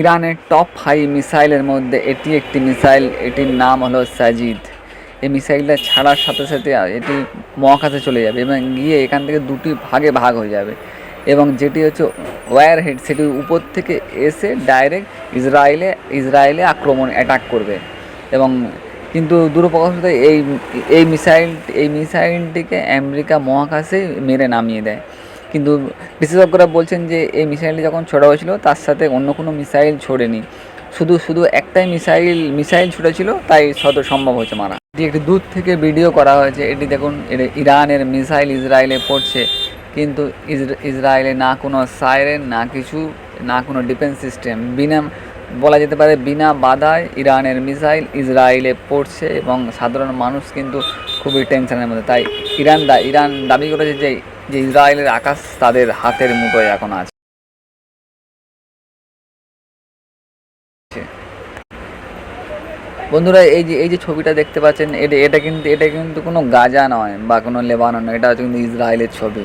ইরানের টপ 5 মিসাইলের মধ্যে এটি একটি মিসাইল। এটির নাম হলো সাজিদ। এই মিসাইলটা ছাড়ার সাথে সাথে এটি মহাকাশে চলে যাবে এবং গিয়ে এখান থেকে দুটি ভাগে ভাগ হয়ে যাবে, এবং যেটি হচ্ছে ওয়্যার হেড সেটি উপর থেকে এসে ডাইরেক্ট ইসরায়েলে আক্রমণ অ্যাটাক করবে। এবং কিন্তু দুরূহপ্রকাশত এই মিসাইলটিকে আমেরিকা মহাকাশে মেরে নামিয়ে দেয়। কিন্তু বিশেষজ্ঞরা বলছেন যে এই মিসাইলটি যখন ছোড়া হয়েছিল তার সাথে অন্য কোনো মিসাইল ছোড়েনি, শুধু একটাই মিসাইল ছুটেছিল, তাই সম্ভব হয়েছে মারা। এটি একটি দূর থেকে ভিডিও করা হয়েছে। এটি দেখুন, এটা ইরানের মিসাইল ইসরায়েলে পড়ছে, কিন্তু ইসরায়েলে না কোনো সাইরেন, না কিছু, না কোনো ডিফেন্স সিস্টেম, বলা যেতে পারে বিনা বাধায় ইরানের মিসাইল ইসরায়েলে পড়ছে এবং সাধারণ মানুষ কিন্তু খুবই টেনশনের মধ্যে। তাই ইরান দাবি করেছে যে ইসরায়েলের আকাশ তাদের হাতের মুঠোয় এখন আছে। বন্ধুরা, এই যে ছবিটা দেখতে পাচ্ছেন, এটা কিন্তু কোনো গাজা নয় বা কোনো লেবানন নয়, এটা হচ্ছে কিন্তু ইসরায়েলের ছবি।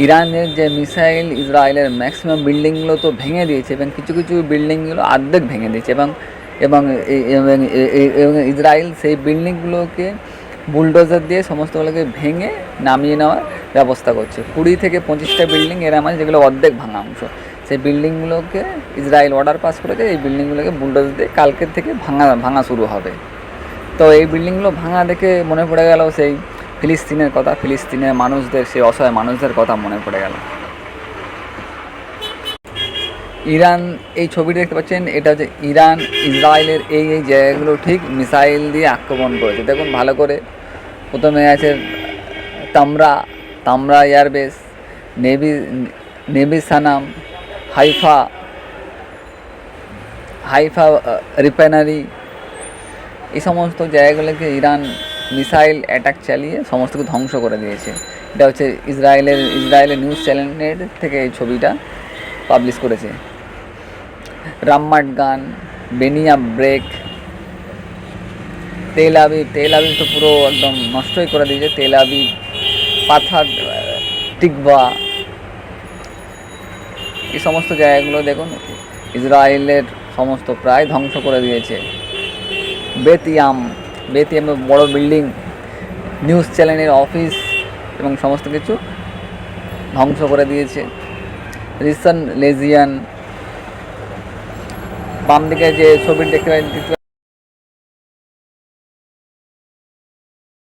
ইরানের যে মিসাইল ইসরায়েলের ম্যাক্সিমাম বিল্ডিংগুলো তো ভেঙে দিয়েছে, এবং কিছু বিল্ডিংগুলো অর্ধেক ভেঙে দিয়েছে, এবং ইসরায়েল সেই বিল্ডিংগুলোকে বুলডোজার দিয়ে সমস্তগুলোকে ভেঙে নামিয়ে নেওয়ার ব্যবস্থা করছে। 20 থেকে 25টা বিল্ডিং এরম আছে যেগুলো অর্ধেক ভাঙা অংশ। সেই বিল্ডিংগুলোকে ইসরায়েল অর্ডার পাস করেছে, এই বিল্ডিংগুলোকে বুলডোজার দিয়ে কালকের থেকে ভাঙা শুরু হবে। তো এই বিল্ডিংগুলো ভাঙা দেখে মনে পড়ে গেল সেই ফিলিস্তিনের কথা, ফিলিস্তিনের মানুষদের, সেই অসহায় মানুষদের কথা মনে পড়ে গেল। ইরান, এই ছবিটি দেখতে পাচ্ছেন, এটা হচ্ছে ইরান ইসরায়েলের এই জায়গাগুলো ঠিক মিসাইল দিয়ে আক্রমণ করেছে। দেখুন ভালো করে, প্রথমে আছে তামরা airbase, navy Sanam, Haifa refinery, এই সমস্ত জায়গাগুলোকে ইরান মিসাইল অ্যাটাক চালিয়ে সমস্তকে ধ্বংস করে দিয়েছে। এটা হচ্ছে ইসরায়েলের নিউজ চ্যানেলের থেকে এই ছবিটা পাবলিশ করেছে। রাম্মাট গান, বেনিয়া ব্রেক, তেল আবিব তো পুরো একদম নষ্টই করে দিয়েছে। তেল আবিব, পাথার টিকবা, এই সমস্ত জায়গাগুলো দেখুন ইসরায়েলের সমস্ত প্রায় ধ্বংস করে দিয়েছে। বেতিয়ামে বড় বিল্ডিং, নিউজ চ্যানেলের অফিস এবং সমস্ত কিছু ধ্বংস করে দিয়েছে। রিসন লেজিয়ান, বাম দিকে যে ছবিটি দেখতে